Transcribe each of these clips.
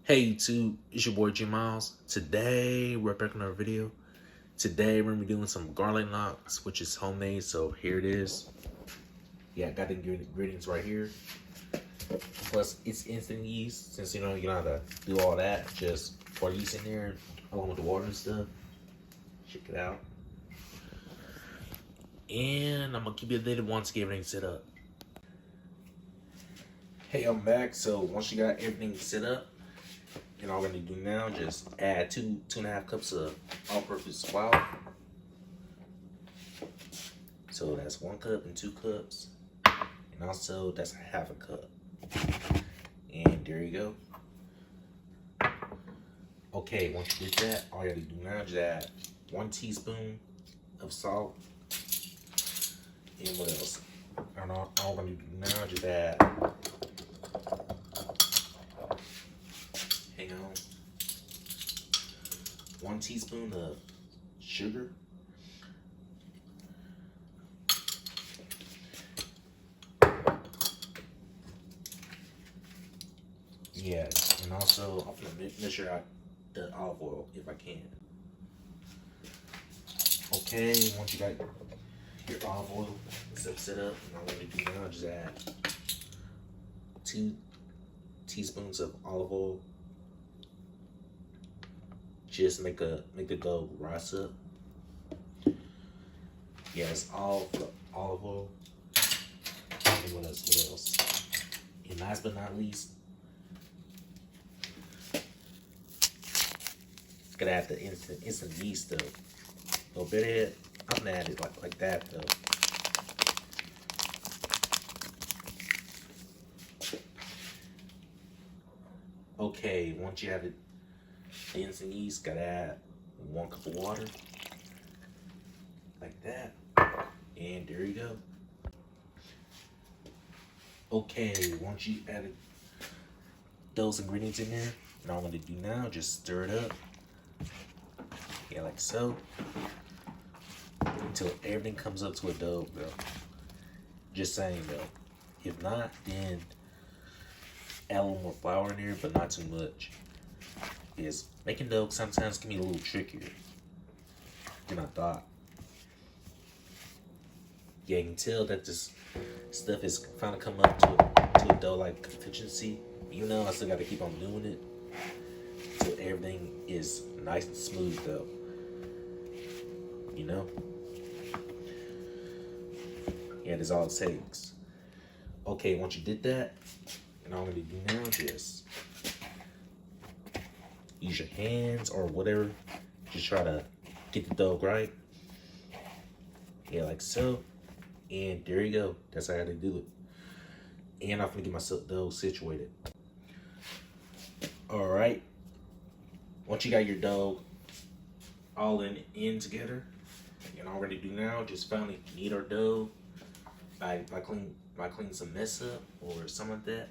Hey YouTube, it's your boy G Miles. Today we're back on our video. Today we're gonna be doing some garlic knots, which is homemade. So here it is. Yeah, I got the ingredients right here. Plus it's instant yeast, since you don't have to do all that. Just pour yeast in there along with the water and stuff. Check it out. And I'm gonna keep you updated once I get everything set up. Hey, I'm back. So once you got everything set up, and all we're gonna do now, just add two and a half cups of all-purpose flour. So that's 1 cup and 2 cups, and also that's half a cup. And there you go. Okay, once you get that, all you gotta do now is add 1 teaspoon of salt. And what else? And all we're gonna do now is just add, hang on, 1 teaspoon of sugar. Yeah, and also I'm gonna make sure I the olive oil if I can. Okay, once you got your olive oil set up, and all I'm gonna do now is just add 2 teaspoons of olive oil. Just make the dough rise up. Yeah, it's all for olive oil. And what else? And last but not least, gotta add the instant yeast though. So better yet, I'm gonna add it like that though. Okay, once you have the instant yeast, gotta add 1 cup of water. Like that. And there you go. Okay, once you added those ingredients in there, and all I'm gonna do now, just stir it up. Yeah, like so. Until everything comes up to a dough, bro. Just saying though. If not, then add a little more flour in there, but not too much. Because making dough sometimes can be a little trickier than I thought. Yeah, you can tell that this stuff is finally come up to a dough-like consistency. You know, I still got to keep on doing it until everything is nice and smooth, though. You know? Yeah, that's all it takes. Okay, once you did that, and all I'm gonna do now, just use your hands or whatever. Just try to get the dough right. Yeah, like so. And there you go. That's how I do it. And I'm gonna get my dough situated. All right. Once you got your dough all in together, and all we're gonna do now, just finally knead our dough by cleaning some mess up or something like that,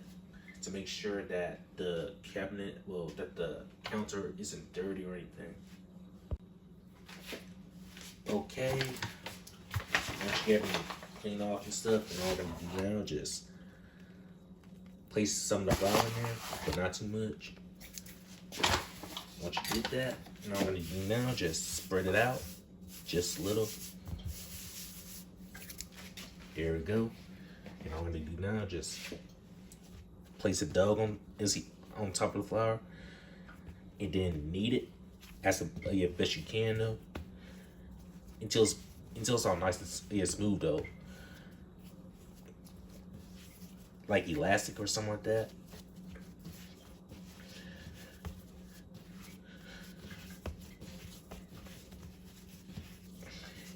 to make sure that the cabinet, that the counter isn't dirty or anything. Okay. Once you get everything clean off and stuff, and all we're gonna do now, just place some of the flour in there, but not too much. Once you did that, and all we're gonna do now, just spread it out, just a little. There we go. And all we're gonna do now, just place a dough on top of the flour, and then knead it as best you can though, until it's all nice and smooth though, like elastic or something like that.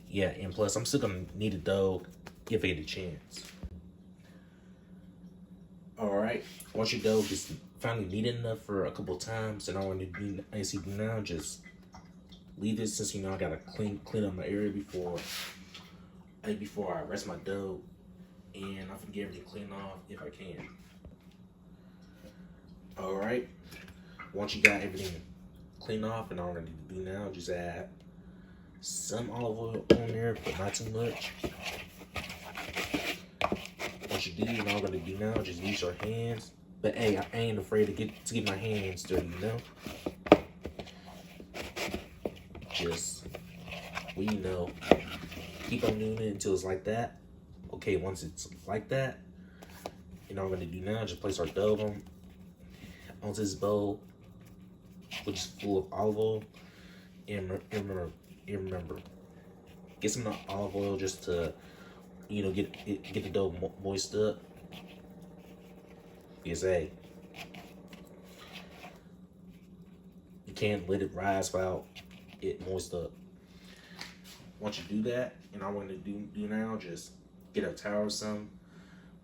Yeah, and plus I'm still gonna knead the dough if I get a chance. Alright, once your dough gets finally kneaded enough for a couple times, and all I'm gonna do now, just leave it, since I gotta clean up my area before I rest my dough, and I'm gonna get everything cleaned off if I can. Alright, once you got everything cleaned off, and all I'm gonna do now, just add some olive oil on there, but not too much. Once you do, and all I'm gonna do now, just use your hands But hey, I ain't afraid to get my hands dirty, you know? Just, well, you know, keep on doing it until it's like that. Okay, once it's like that, you know what I'm gonna do now? Just place our dough onto this bowl, which is full of olive oil. And remember, get some olive oil just to, you know, get the dough moist up. Because hey, you can't let it rise without it moist up. Once you do that, and all we're gonna do now, just get a towel or something,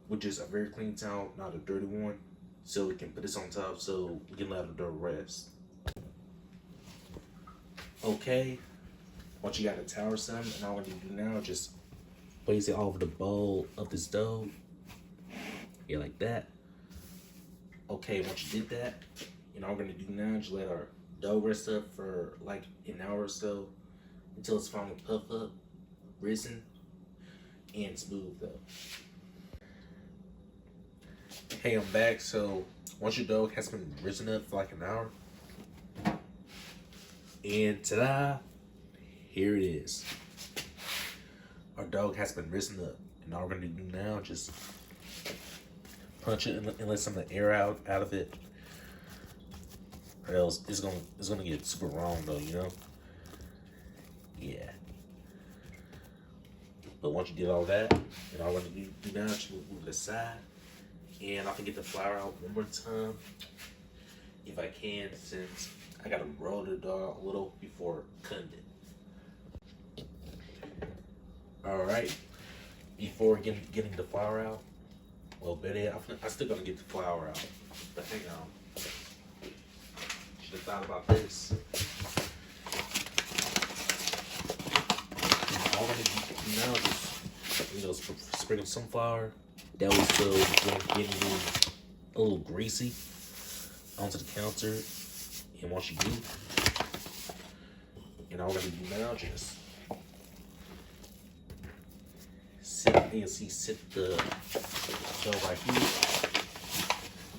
which is a very clean towel, not a dirty one, so we can put this on top so we can let the dough rest. Okay, once you got a towel or something, and all we're gonna do now, just place it all over the bowl of this dough. Yeah, like that. Okay, once you did that, and all we're gonna do now, just let our dough rest up for like an hour or so until it's finally puff up, risen, and smooth though. Hey, I'm back. So once your dough has been risen up for like an hour, and ta-da, here it is. Our dough has been risen up, and all we're gonna do now, just punch it and let some of the air out of it, or else it's gonna get super wrong though, you know. Yeah. But once you did all that, and all we're gonna do now, just move it aside, and I can get the flour out one more time, if I can, since I gotta roll the dough a little before cutting it. All right. Before getting the flour out, well, better, I still gotta get the flour out. But hang on, should have thought about this. All I'm gonna do now is, you know, sprinkle some flour. That was so getting a little greasy onto the counter. And once you do, and all I'm gonna do now, just sit the dough right here,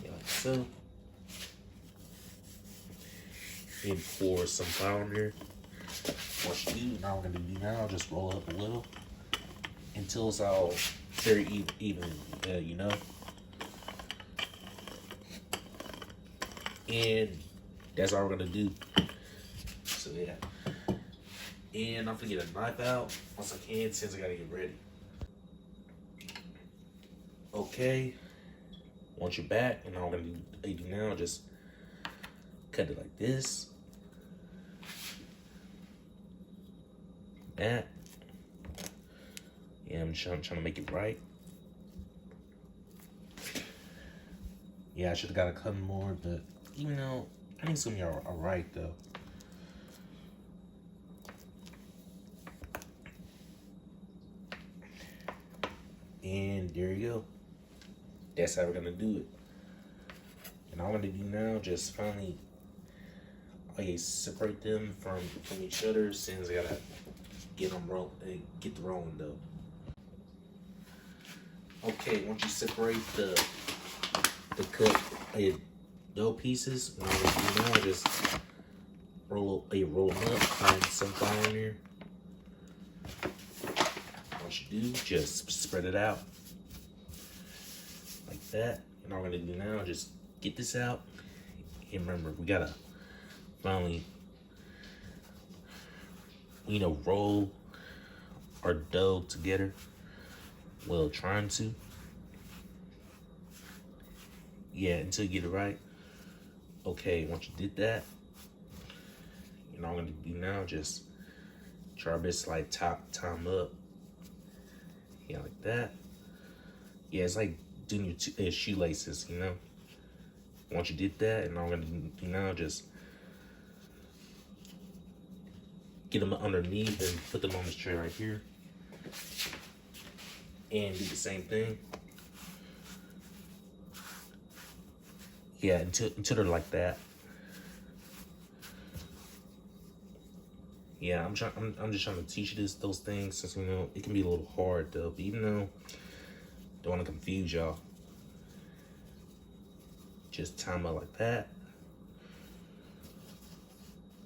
yeah, like so, and pour some flour in there. Once you do, now I'm gonna do now, just roll it up a little until it's all very even, you know. And that's all we're gonna do. So yeah. And I'm gonna get a knife out once I can, since I gotta get ready. Okay. Once you're back, and all I'm gonna do now, just cut it like this. That. Yeah, I'm trying to make it right. Yeah, I should have got a cut more, but even though I think it's gonna be all right though. And there you go. That's how we're gonna do it. And all I'm gonna do now, just finally, separate them from each other, since I gotta get them get the rolling though. Okay, once you separate the cut dough pieces, and all I'm gonna do now, just roll them up, find some flour in there. Once you do, just spread it out like that. And all I'm gonna do now, just get this out. And remember, we gotta finally, you know, roll our dough together. Well, trying to. Yeah, until you get it right. Okay, once you did that, you know, I'm gonna do now, just try our best to like tie them up. Yeah, like that. Yeah, it's like doing your shoelaces, you know. Once you did that, and all I'm gonna do now, just get them underneath and put them on this tray right here. And do the same thing. Yeah, until they're like that. Yeah, I'm just trying to teach you those things, since, you know, it can be a little hard though. But even though, don't want to confuse y'all. Just tie them up like that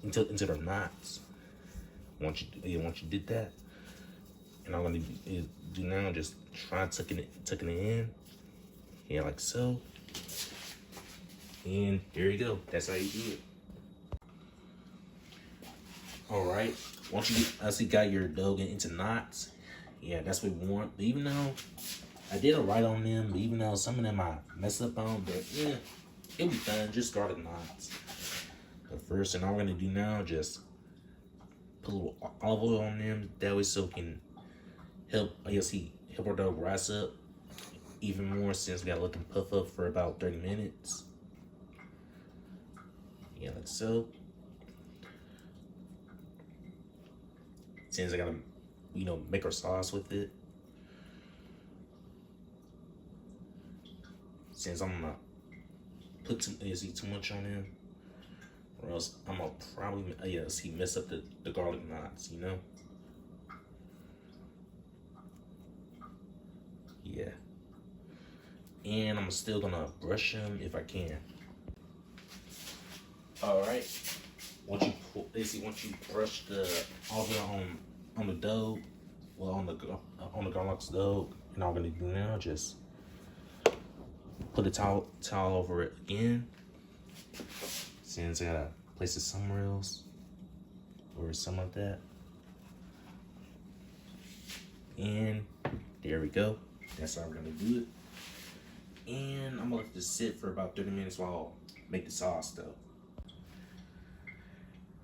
into their knots. Once you did that, and I'm gonna do now, just try tucking it in. Yeah, like so. And there you go. That's how you do it. All right. Once you actually got your dough getting into knots, yeah, that's what we want. But even though I did it right on them, but even though some of them I messed up on, but yeah, it'll be fine. Just garlic knots. The first thing I'm gonna do now, just put a little olive oil on them. That way, so it can help our dough rise up even more, since we gotta let them puff up for about 30 minutes. Yeah, like so. Since I gotta, make our sauce with it. Since I'm gonna put too much on them, or else I'm gonna probably mess up the garlic knots, Yeah. And I'm still gonna brush them if I can. All right. Once you brush the olive on the dough, well, on the garlic dough, and all I'm gonna do now, just put a towel over it again. Since I gotta place it somewhere else or something like that. And there we go. That's how we're gonna do it. And I'm gonna let this sit for about 30 minutes while I make the sauce though.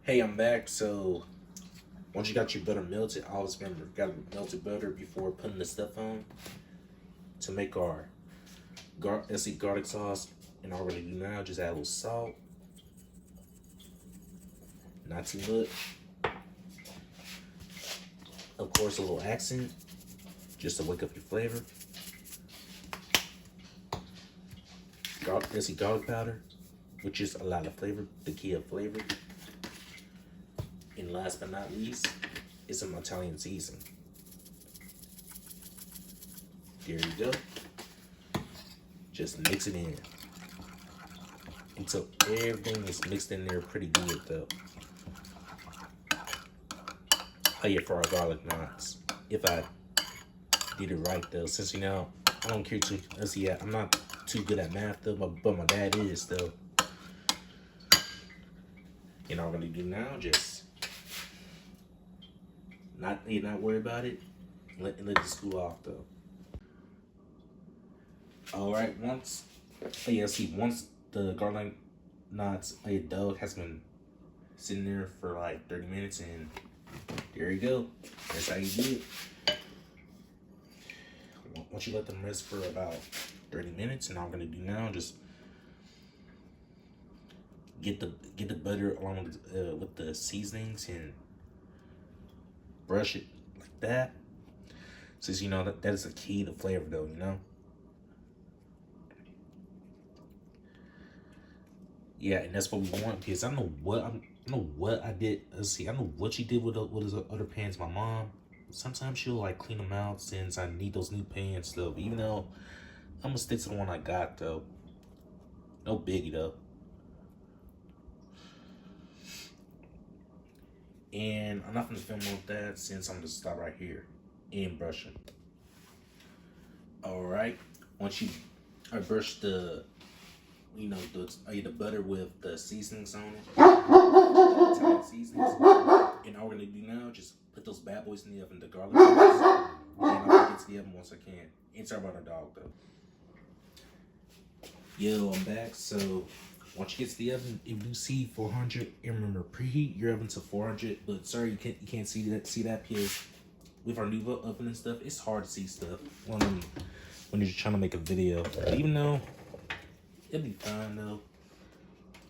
Hey, I'm back. So once you got your butter melted, always remember, gotta melt butter before putting the stuff on to make our garlic sauce. And all we're gonna do now, just add a little salt, not too much. Of course, a little accent, just to wake up your flavor. Garlic powder, which is a lot of flavor, the key of flavor. And last but not least, is some Italian seasoning. There you go. Just mix it in until everything is mixed in there pretty good though. Oh yeah, for our garlic knots. If I did it right though, since I don't care too. I'm not too good at math though, but my dad is though. And all I'm gonna do now, just not worry about it. Let this cool off though. All right, once the garlic knots dough has been sitting there for like 30 minutes, and there you go. That's how you do it. Once you let them rest for about 30 minutes, and all I'm gonna do now, just get the butter along with the seasonings and brush it like that. Since that is the key to flavor though, Yeah, and that's what we want, because I know what I did. I know what she did with his other pans. My mom, sometimes she'll like clean them out since I need those new pans though. But even though I'm gonna stick to the one I got though. No biggie though. And I'm not gonna film with that since I'm gonna stop right here and brushing. All right, once I brush the the butter with the seasonings on it, Italian seasonings, and all we're gonna do now, just put those bad boys in the oven, the garlic sauce, and I'm gonna get to the oven once I can. And sorry about our dog though. Yo, I'm back. So once you get to the oven, if you see 400, and remember, preheat your oven to 400. But sorry, you can't see that because with our new oven and stuff, it's hard to see stuff when you're trying to make a video. But even though it'll be fine though.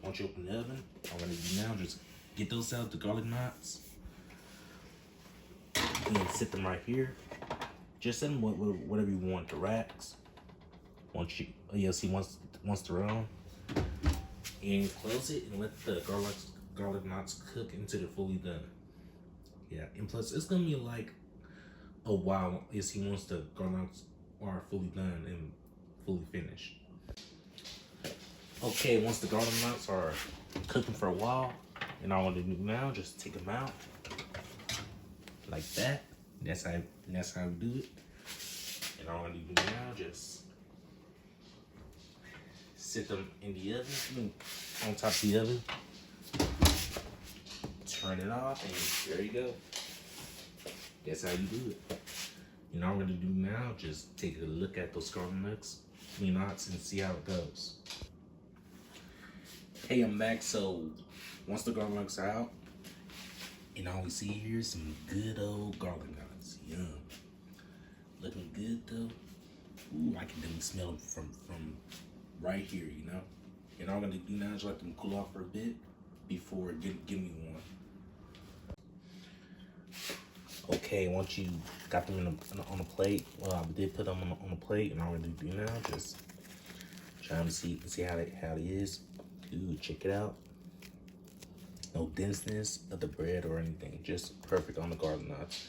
Once you open the oven, all I'm gonna do now, just get those out, the garlic knots, and then sit them right here. Just set them whatever you want, the racks. Once they're on, and close it and let the garlic knots cook until they're fully done. Yeah, and plus it's gonna be like a while once the garlic knots are fully done and fully finished. Okay, once the garlic nuts are cooking for a while, and all I'm gonna do now, just take them out like that. That's how we do it. And all I'm gonna do now, just sit them in the oven, on top of the oven. Turn it off, and there you go. That's how you do it. You know what I'm gonna do now? Just take a look at those garlic nuts, and see how it goes. Hey, I'm back. So once the garlic nuts are out, and all we see here is some good old garlic nuts. Yum. Looking good though. Ooh, I can definitely smell them from right here, you know. And all I'm gonna do now is let them cool off for a bit before give me one. Okay, once you got them on a plate, well, I did put them on a plate, and all I'm gonna do now just try to see how it is. Ooh, check it out. No denseness of the bread or anything, just perfect on the garlic nuts.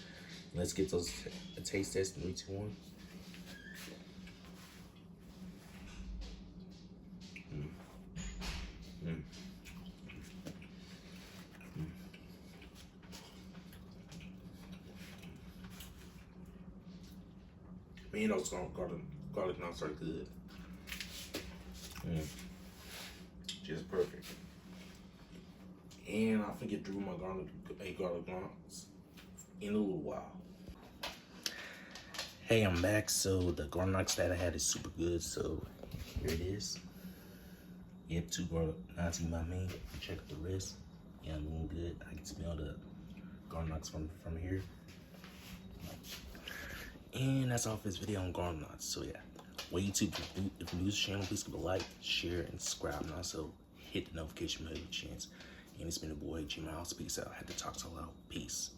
Let's get those a taste test in 3, 2, 1. Man, those garlic nuts are good. Just perfect. And I'll forget to do my garlic nuts in a little while. Hey, I'm back. So the garlic nuts that I had is super good. So here it is. Yep, 2 garlic nuts in my main. Check out the rest. Yeah, I'm doing good. I can smell the garlic nuts from here. And that's all for this video on garlic nuts. So yeah, well, YouTube, if you're new to the channel, please give a like, share, and subscribe. And also hit the notification bell chance. And it's been a boy, G Miles. Peace out. I had to talk so loud. Peace.